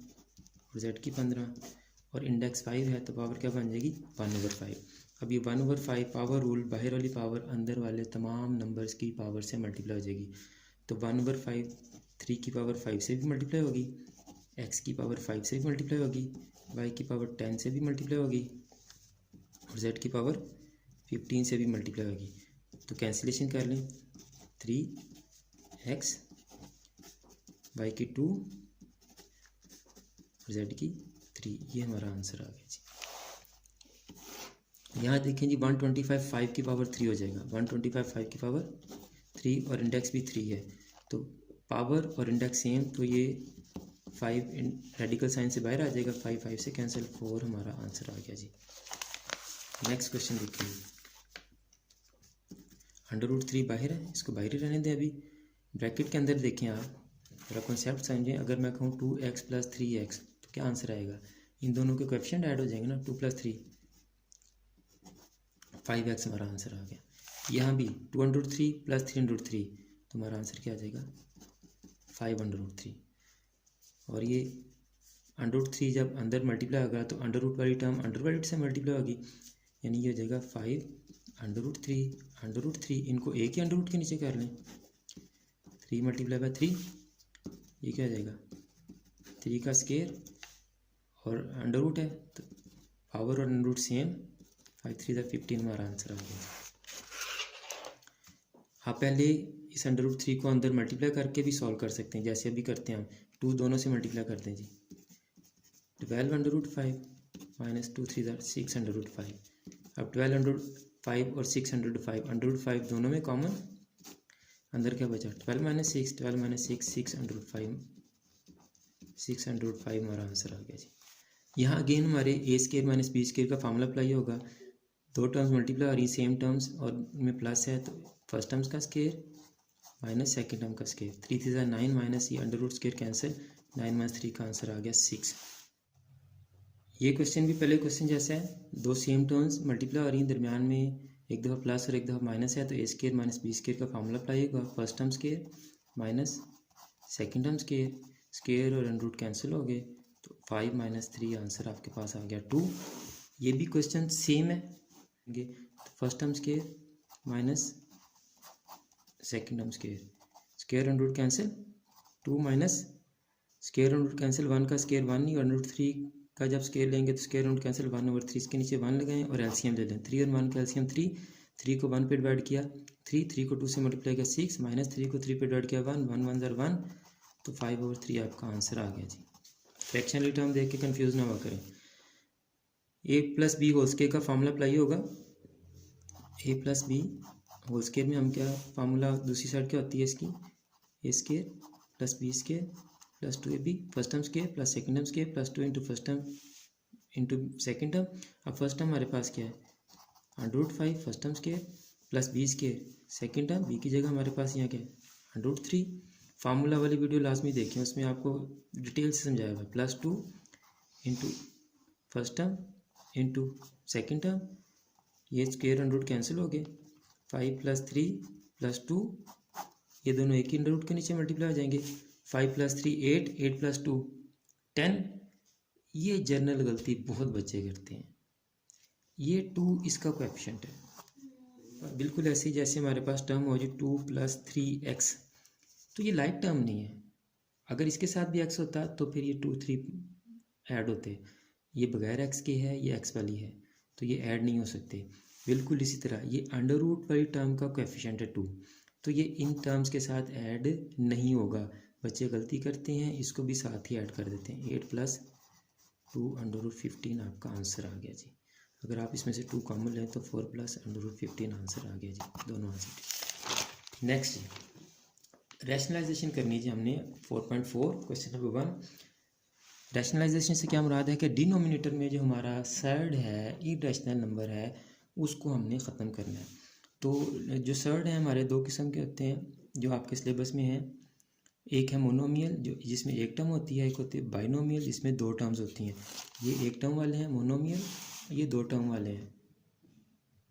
और z की 15 और इंडेक्स 5 है तो पावर क्या बन जाएगी 1/5। अब ये 1/5 पावर रूल बाहर वाली पावर अंदर वाले तमाम नंबर्स की पावर से मल्टीप्लाई हो जाएगी। तो 1/5 3 की पावर 5 से भी मल्टीप्लाई होगी, x की पावर 5 से भी मल्टीप्लाई होगी, y की पावर 10 से भी मल्टीप्लाई होगी और z की पावर 15 से भी मल्टीप्लाई होगी। तो कैंसिलेशन कर लें, 3x, y की 2 और z की 3, ये हमारा आंसर आ गया जी। यहाँ देखें जी 125 5 की पावर 3 हो जाएगा, 125 5 की पावर 3 और इंडेक्स भी 3 है तो पावर और इंडेक्स सेम, तो ये 5 रेडिकल साइन से बाहर आ जाएगा, 5 5 से कैंसिल, 4 हमारा आंसर आ गया जी। नेक्स्ट क्वेश्चन देखिए, √3 बाहर है, इसको बाहर ही रहने दें। अभी ब्रैकेट के अंदर देखें आप, थोड़ा कॉन्सेप्ट समझें। अगर मैं कहूँ 2x + 3x तो क्या आंसर आएगा? इन दोनों के कोएफिशिएंट ऐड हो जाएंगे ना, 2 + 3 5x हमारा आंसर आ गया। यहाँ भी 2√3 + 3√3 तो हमारा आंसर क्या आ जाएगा 5√3। और ये √3 जब अंदर मल्टीप्लाई होगा तो अंडर रूट वाली टर्म अंडर वाली से मल्टीप्लाई होगी, यानी ये हो जाएगा 5√3 इनको एक ही अंडर रूट के नीचे कर लें। 3 मल्टीप्लाई बाई 3 ये क्या हो जाएगा 3 का स्केयर और अंडर रूट है तो पावर और अंडर रूट सेम, 5 3 15 हमारा आंसर आ गया। आप पहले इस √3 को अंदर मल्टीप्लाई करके भी सॉल्व कर सकते हैं, जैसे अभी करते हैं हम 2 दोनों से मल्टीप्लाई करते हैं जी। 12√5 - 2 3 6√5। अब 12√5 और 605 √5 दोनों में कॉमन, अंदर क्या बचा 12 - 6 12 - 6 605 605 हमारा आंसर आ गया जी। यहाँ अगेन हमारे a² - b² का फार्मूला अप्लाई होगा। दो टर्म्स मल्टीप्लाई हो रही सेम टर्म्स और में प्लस है तो फर्स्ट टर्म्स का स्केयर माइनस सेकेंड टर्म का स्केयर। 3 3 9 माइनस ये अंडर रूट स्केयर कैंसिल, 9 - 3 का आंसर आ गया 6। ये क्वेश्चन भी पहले क्वेश्चन जैसा है, दो सेम टर्म्स मल्टीप्लाई हो रही हैं, दरमियान में एक दफ़ा प्लस और एक दफ़ा माइनस है तो a² - b² का फार्मूला अप्लाई होगा। First term square minus second term square, square और अंडर रूट कैंसिल हो गए तो 5 - 3 आंसर आपके पास आ गया 2। ये भी क्वेश्चन सेम है, तो first term square minus second term square, square under root cancel 2 minus square under root cancel 1 का स्केयर 1 नहीं, अंडर रूट 3 का जब स्केयर लेंगे तो स्केयर रूट कैंसिल 1/3, इसके नीचे 1 लगाएं और एलसीएम ले लें। 3 और 1 का एलसीएम 3, 3 को 1 पे डिवाइड किया 3 को 2 से मल्टीप्लाई किया 6 माइनस 3 को 3 पे डिवाइड किया 1 1 1 1 तो 5/3 आपका आंसर आ गया जी। फ्रैक्शनल टर्म देख के कंफ्यूज ना हुआ करें। a + b होल स्केयर का फार्मूला अप्लाई होगा। a + b होल स्केयर में हम क्या फार्मूला, दूसरी साइड क्या होती है इसकी a² + b² + 2ab first term square plus second term square plus 2 into first term into second term. अब फर्स्ट टर्म हमारे पास क्या है √5 first term square plus b² second term b की जगह हमारे पास यहाँ क्या है √3। फार्मूला वाली वीडियो लास्ट में देखें, उसमें आपको डिटेल से समझाया हुआ है। +2 into first term into second term, ये स्क्वायर अंडर रूट कैंसिल हो गए। 5 + 3 + 2, ये दोनों एक ही अंडर रूट के नीचे मल्टीप्लाई हो जाएंगे। 5 + 3 8, 8 + 2 10। ये जर्नल गलती बहुत बच्चे करते हैं। ये 2 इसका कोएफिशिएंट है, बिल्कुल ऐसे ही जैसे हमारे पास टर्म हो जो 2 + 3x, तो ये लाइक टर्म नहीं है। अगर इसके साथ भी x होता तो फिर ये 2 3 ऐड होते। ये बगैर x के है, ये x वाली है, तो ये ऐड नहीं हो सकते। बिल्कुल इसी तरह ये अंडर रूट वाली टर्म का कोएफिशिएंट है 2, तो ये इन टर्म्स के साथ ऐड नहीं होगा। बच्चे गलती करते हैं, इसको भी साथ ही ऐड कर देते हैं। 8 + 2 अंडर रूट 15 आपका आंसर आ गया जी। अगर आप इसमें से 2 कॉमन लें तो 4 + अंडर रूट 15 आंसर आ गया जी, दोनों आंसर। नेक्स्ट रैशनलाइजेशन करनी जी हमने 4.4 क्वेश्चन नंबर 1। रैशनलाइजेशन से क्या मुराद है कि डिनोमिनेटर में जो हमारा सर्ड है, इरेशनल नंबर है, उसको हमने ख़त्म करना है। तो जो सर्ड है हमारे 2 किस्म के होते हैं जो आपके सिलेबस में है। एक है मोनोमियल जो जिसमें एक टर्म होती है, एक होती है बाइनोमियल जिसमें 2 टर्म्स होती हैं। ये एक टर्म वाले हैं मोनोमियल, ये 2 टर्म वाले हैं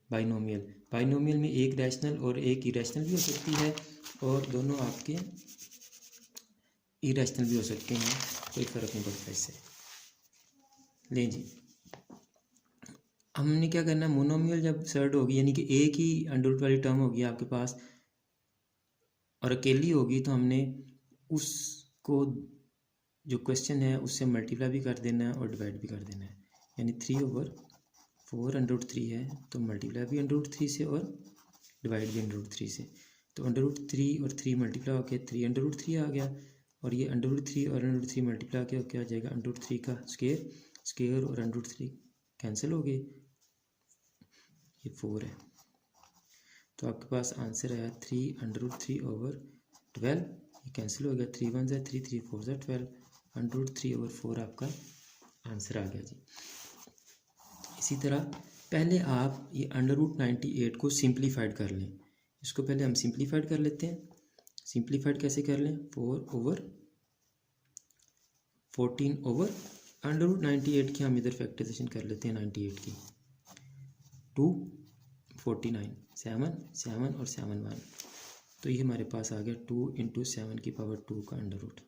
बाइनोमियल। बाइनोमियल में एक रैशनल और एक इरेशनल भी हो सकती है, और दोनों आपके इरेशनल भी हो सकते हैं, कोई फ़र्क नहीं पड़ता इससे। लें जी, हमने क्या करना है, मोनोमियल जब सर्ड होगी यानी कि एक ही अंडर रूट वाली टर्म होगी आपके पास और अकेली होगी, तो हमने उसको जो क्वेश्चन है उससे मल्टीप्लाई भी कर देना है और डिवाइड भी कर देना है। यानी 3/4 अंडर रूट 3 है, तो मल्टीप्लाई भी अंडर रूट 3 से और डिवाइड भी अंडर रूट 3 से। तो अंडर रूट 3 और 3 मल्टीप्लाई होकर 3 अंडर रूट 3 आ गया, और ये अंडर रूट 3 और अंडर रूट 3 मल्टीप्लाई होकर क्या आ जाएगा, अंडर रूट 3 का स्क्वायर, स्क्वायर और अंडर रूट 3 कैंसिल हो गए, ये 4 है। तो आपके पास आंसर आया 3 अंडर रूट 3/12, ये कैंसिल हो गया। 3 1 3, 3 4 12, अंडर रूट 3/4 आपका आंसर आ गया जी। इसी तरह पहले आप ये अंडर रूट 98 को सिंप्लीफाइड कर लें। इसको पहले हम सिंप्लीफाइड कर लेते हैं। सिंप्लीफाइड कैसे कर लें, 4/14 अंडर रूट 98 की हम इधर फैक्टराइजेशन कर लेते हैं। 98 की 2 49 7 7 और 7 1, तो ये हमारे पास आ गया 2 × 7⁻2 का अंडर रूट।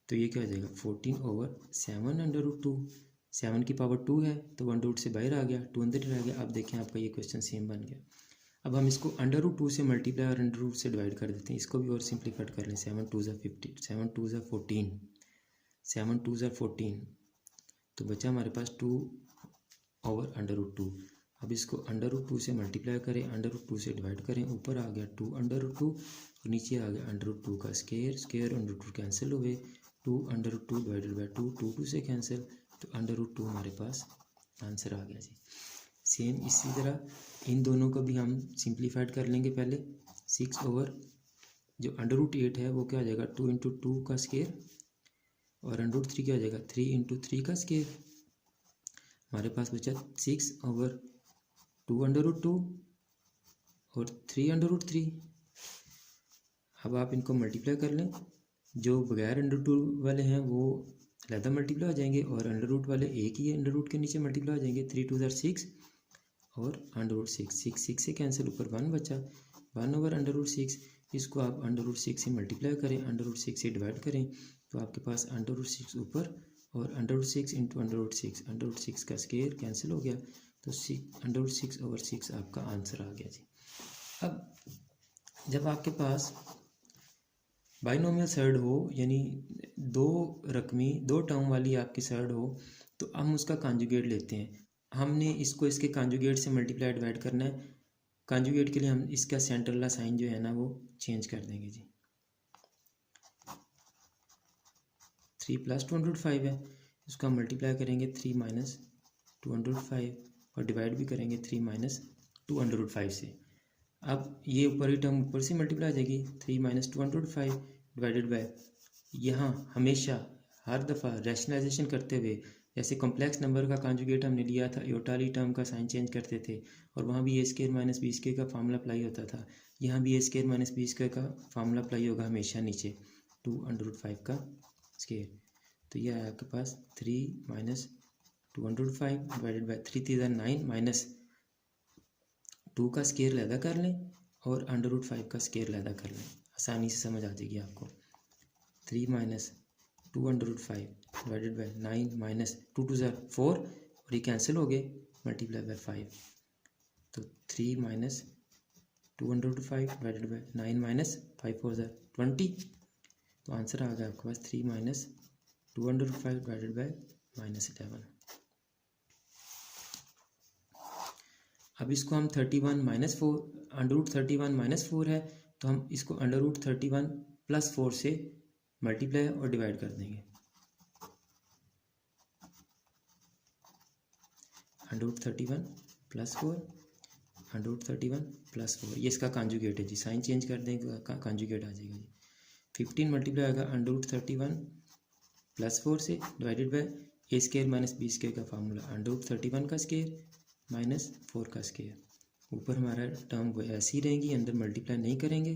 तो ये क्या हो जाएगा 14/7 अंडर रूट 2। 7 की पावर 2 है तो अंडर रूट से बाहर आ गया, 2 अंदर रह गया। अब देखें आपका ये क्वेश्चन सेम बन गया। अब हम इसको अंडर रूट 2 से मल्टीप्लाई और अंडर रूट से डिवाइड कर देते हैं। इसको भी और सिंप्लीफाइड कर लें। 7 2 50, 7 2 14, 7 2 14, तो बचा हमारे पास 2/अंडर रूट 2। अब इसको अंडर रूट 2 से मल्टीप्लाई करें, अंडर रूट 2 से डिवाइड करें। ऊपर आ गया 2 अंडर रूट 2 और नीचे आ गया अंडर रूट 2 का square, square under root 2 cancel हुए। 2 अंडर रूट 2 डिवाइडेड बाई 2, 2 2 से कैंसिल, तो अंडर रूट 2 हमारे पास आंसर आ गया जी। सेम इसी तरह इन दोनों को भी हम सिंप्लीफाइड कर लेंगे। पहले 6 जो अंडर रूट 8 है वो क्या हो जाएगा 2 × 2 का स्क्वायर, और अंडर रूट 3 क्या हो जाएगा 3 × 3 का स्क्वायर। हमारे पास बचा 6/2 अंडर रूट 2 और 3 अंडर रूट 3। अब आप इनको मल्टीप्लाई कर लें। जो बगैर अंडर रूट 2 वाले हैं वो अलहदा मल्टीप्लाई हो जाएंगे, और अंडर रूट वाले एक ही अंडर रूट के नीचे मल्टीप्लाई हो जाएंगे। 3 2 6 और अंडर रूट 6, 6 से कैंसिल, ऊपर 1 बचा। 1/अंडर रूट 6, इसको आप अंडर रूट 6 से मल्टीप्लाई करें, अंडर रूट 6 से डिवाइड करें, तो आपके पास अंडर रूट 6 ऊपर और under root 6 × under root 6, under root 6 का स्क्वायर कैंसिल हो गया, तो अंडर रूट 6/6 आपका आंसर आ गया जी। अब जब आपके पास बाइनोमियल सर्ड हो, यानी 2 रकमी 2 टर्म वाली आपकी सर्ड हो, तो हम उसका कॉन्जुगेट लेते हैं। हमने इसको इसके कॉन्जुगेट से मल्टीप्लाई डिवाइड करना है। कॉन्जुगेट के लिए हम इसका सेंटर वाला साइन जो है ना वो चेंज कर देंगे जी। 3 + 2 अंडर रूट 5 है, इसको हम मल्टीप्लाई करेंगे 3 - 2 अंडर रूट 5 और डिवाइड भी करेंगे 3 - 2 अंडर रूट 5 से। अब ये ऊपर ही टर्म ऊपर से मल्टीप्लाई आ जाएगी 3 - 2 अंडर रूट 5 डिवाइडेड बाय, यहाँ हमेशा हर दफ़ा रैशनलाइजेशन करते हुए जैसे कॉम्प्लेक्स नंबर का कॉन्जुगेट हमने लिया था, एयोटा वाली टर्म का साइन चेंज करते थे और वहाँ भी ए स्क्वायर माइनस बी स्क्वायर का फार्मूला अप्लाई होता था। यहाँ भी ए स्क्वायर माइनस बी स्क्वायर का फार्मूला अप्लाई होगा हमेशा नीचे 2√5 का स्क्वायर। तो ये आया आपके पास 3 माइनस 2/5 डिवाइडेड बाई 3 3 9 माइनस 2 का स्क्वायर लैदा कर लें और √5 का स्क्वायर लैदा कर लें, आसानी से समझ आ जाएगी आपको। 3 माइनस 2/5 डिवाइडेड बाई 9 माइनस 2 2 4 और ये कैंसिल हो गए, मल्टीप्लाई बाई 5। तो 3 माइनस 2/5 डिवाइडेड बाई 9 माइनस 5 4 20। तो आंसर आ गया आपके पास 3 माइनस 2/5 डिवाइडेड बाई -11। अब इसको हम 31 माइनस 4 √31 माइनस 4 है तो हम इसको √31 प्लस 4 से मल्टीप्लाई और डिवाइड कर देंगे। √31 प्लस 4 √31 प्लस 4, ये इसका कॉन्जुगेट है जी, साइन चेंज कर देंगे कॉन्जुगेट आ जाएगा जी। 15 मल्टीप्लाई आएगा √31 प्लस 4 से divided by a square minus b square का फार्मूला √31 का स्क्वायर माइनस 4 का स्क्वायर। ऊपर हमारा टर्म वो ऐसी रहेंगी, अंदर मल्टीप्लाई नहीं करेंगे,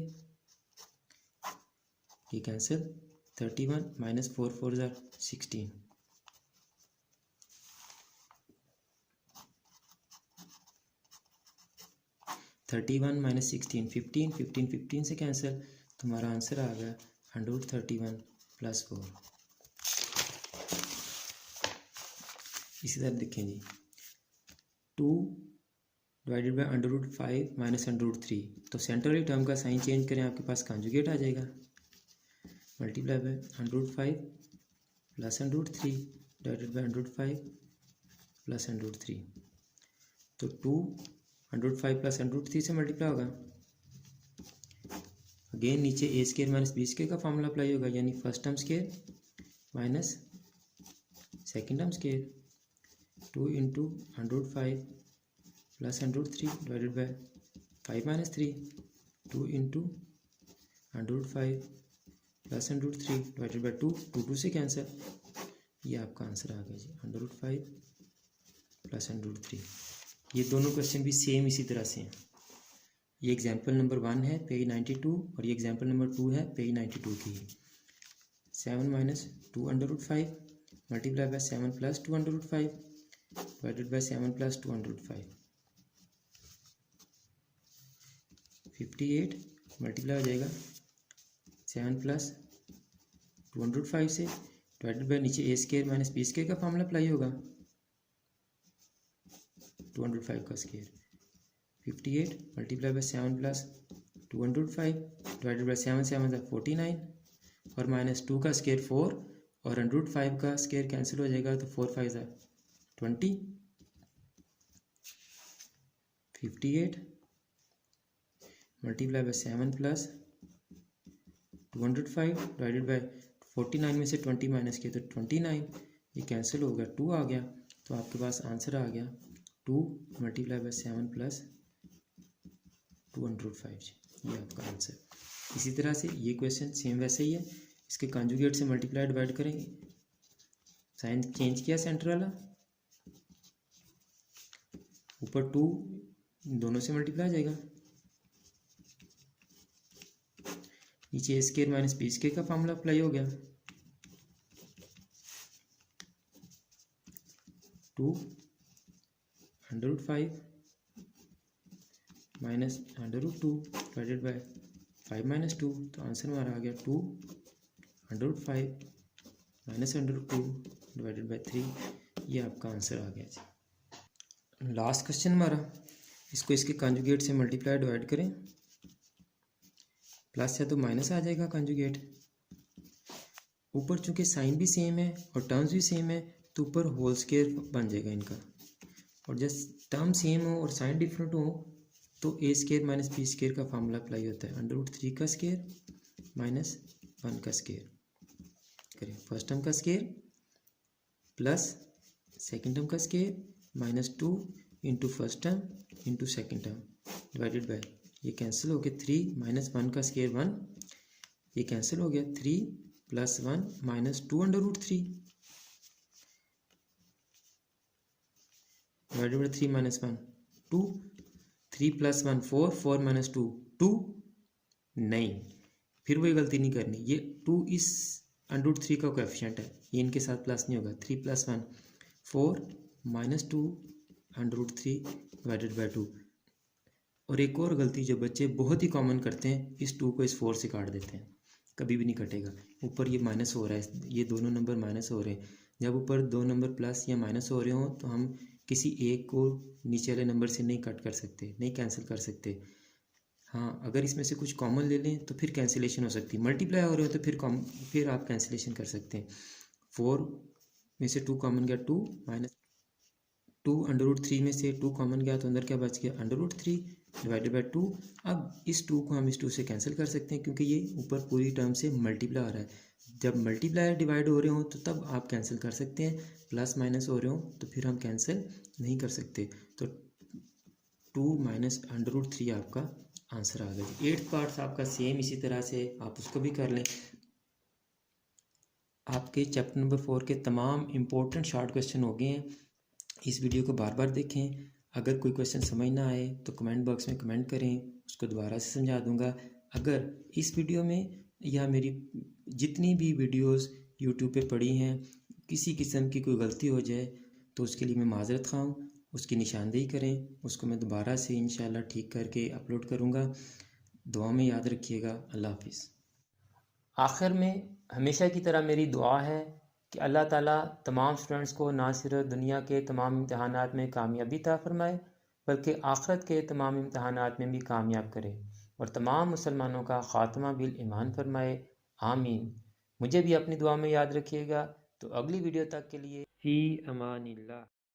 ये कैंसिल। 31 माइनस 4 4 16। (31 माइनस 16) 15 15 15 से कैंसिल, तो हमारा आंसर आ गया √31 प्लस 4। इसी तरह देखें जी, 2 डिवाइडेड बाई √5 माइनस √3, तो सेंटर वाली टर्म का साइन चेंज करें, आपके पास कॉन्जुगेट आ जाएगा। Multiply by √5 plus √3 divided by √5 plus √3, तो 2 √5 प्लस √3 से मल्टीप्लाई होगा। अगेन नीचे ए स्क्वायर माइनस बी स्क्वायर का फार्मूला अप्लाई होगा, यानी first term square minus second term square. 2 into √5 plus √3 divided by 5 minus 3, 2 into √5 plus √3 divided by 2, 2 से cancel, ये आपका आंसर आ गया जी √5 प्लस √3। ये दोनों क्वेश्चन भी सेम इसी तरह से हैं। ये एग्जाम्पल नंबर 1 है पेज 92 और ये एग्जाम्पल नंबर 2 है पेज 92 की। 7 minus 2/5 multiply by 7 plus 2/5 divided by 7 plus 2/5, 58 multiply हो जाएगा 7 प्लस 2/5 से डिवाइडेड बाय नीचे ए स्क्वायर माइनस बी स्क्वायर का फार्मूला अप्लाई होगा 2/5 का square. 58 multiply by 7 plus 2/5 divided by 7 7 49 और माइनस 2 का स्क्वायर 4 और √5 का स्क्वायर कैंसिल हो जाएगा, तो 4 5 20। 58 multiply by 7 plus 2/5 divided by 49 में से 20 माइनस किया तो 29, ये कैंसिल हो गया, 2 आ गया, तो आपके पास आंसर आ गया 2 मल्टीप्लाई बाय 7 प्लस 2/5, ये आपका आंसर। इसी तरह से ये क्वेश्चन सेम वैसे ही है, इसके कॉन्जुगेट से मल्टीप्लाई डिवाइड करेंगे, साइन चेंज किया सेंटर वाला, ऊपर 2 दोनों से मल्टीप्लाई आ जाएगा, नीचे ए स्क्वायर माइनस बी स्क्वायर का फार्मूला अप्लाई हो गया, 2 √5 माइनस √2 डिवाइडेड बाय 5 माइनस 2, तो आंसर हमारा आ गया 2 √5 माइनस √2 डिवाइडेड बाय 3, ये आपका आंसर आ गया जी। लास्ट क्वेश्चन हमारा, इसको इसके कॉन्जुगेट से मल्टीप्लाई डिवाइड करें, प्लस है तो माइनस आ जाएगा कॉन्जुगेट। ऊपर चूंकि साइन भी सेम है और टर्म्स भी सेम है, तो ऊपर होल स्क्वायर बन जाएगा इनका, और जब टर्म सेम हो और साइन डिफरेंट हो तो ए स्क्वायर माइनस बी स्क्वायर का फार्मूला अप्लाई होता है, √3 का स्क्वायर माइनस 1 का स्क्वायर करें, फर्स्ट टर्म का स्क्वायर प्लस सेकेंड टर्म का square minus 2 into first term into second term divided by, ये कैंसिल हो गया 3 माइनस 1 का स्क्वायर 1, ये कैंसिल हो गया 3 plus 1 minus 2/3, divided by 3 minus 1 2, 3 plus 1 4, 4 minus 2 2, नहीं, फिर वही गलती नहीं करनी। ये 2 इस √3 का कोएफिशिएंट है, ये इनके साथ प्लस नहीं होगा। 3 प्लस 1 4 माइनस 2 √3 डिवाइडेड बाई 2। और एक और गलती जो बच्चे बहुत ही कॉमन करते हैं, इस 2 को इस 4 से काट देते हैं, कभी भी नहीं कटेगा। ऊपर ये माइनस हो रहा है, ये दोनों नंबर माइनस हो रहे हैं। जब ऊपर दो नंबर प्लस या माइनस हो रहे हो तो हम किसी एक को नीचे वाले नंबर से नहीं कट कर सकते, नहीं कैंसिल कर सकते। हाँ, अगर इसमें से कुछ कॉमन ले लें तो फिर कैंसिलेशन हो सकती है। मल्टीप्लाई हो रहे हो तो फिर आप कैंसिलेशन कर सकते हैं। 4 में से 2 कॉमन गया 2 माइनस 2 √3 में से 2 कॉमन गया तो अंदर क्या बच गया √3 डिवाइडेड बाई 2। अब इस 2 को हम इस 2 से कैंसिल कर सकते हैं क्योंकि ये ऊपर पूरी टर्म से मल्टीप्लाई हो रहा है। जब मल्टीप्लाई डिवाइड हो रहे हो तो तब आप कैंसिल कर सकते हैं, प्लस माइनस हो रहे हो तो फिर हम कैंसिल नहीं कर सकते। तो 2 माइनस √3 आपका आंसर आ गया। 8th पार्ट आपका सेम इसी तरह से आप उसको भी कर लें। आपके चैप्टर नंबर 4 के तमाम इम्पोर्टेंट शॉर्ट क्वेश्चन हो गए हैं। इस वीडियो को बार बार देखें। अगर कोई क्वेश्चन समझ ना आए तो कमेंट बॉक्स में कमेंट करें, उसको दोबारा से समझा दूंगा। अगर इस वीडियो में या मेरी जितनी भी वीडियोस यूट्यूब पे पड़ी हैं किसी किस्म की कोई गलती हो जाए तो उसके लिए मैं माजरत खा हूँ, उसकी निशानदेही करें, उसको मैं दोबारा से इंशाल्लाह ठीक करके अपलोड करूँगा। दुआ में याद रखिएगा। अल्लाह हाफिज़। आखिर में हमेशा की तरह मेरी दुआ है कि अल्लाह ताला तमाम स्टूडेंट्स को ना सिर्फ दुनिया के तमाम इम्तहानात में कामयाबी अता फरमाए बल्कि आखिरत के तमाम इम्तहानात में भी कामयाब करे और तमाम मुसलमानों का ख़ात्मा बिल ईमान फरमाए। आमीन। मुझे भी अपनी दुआ में याद रखिएगा। तो अगली वीडियो तक के लिए फ़ी अमानिल्लाह।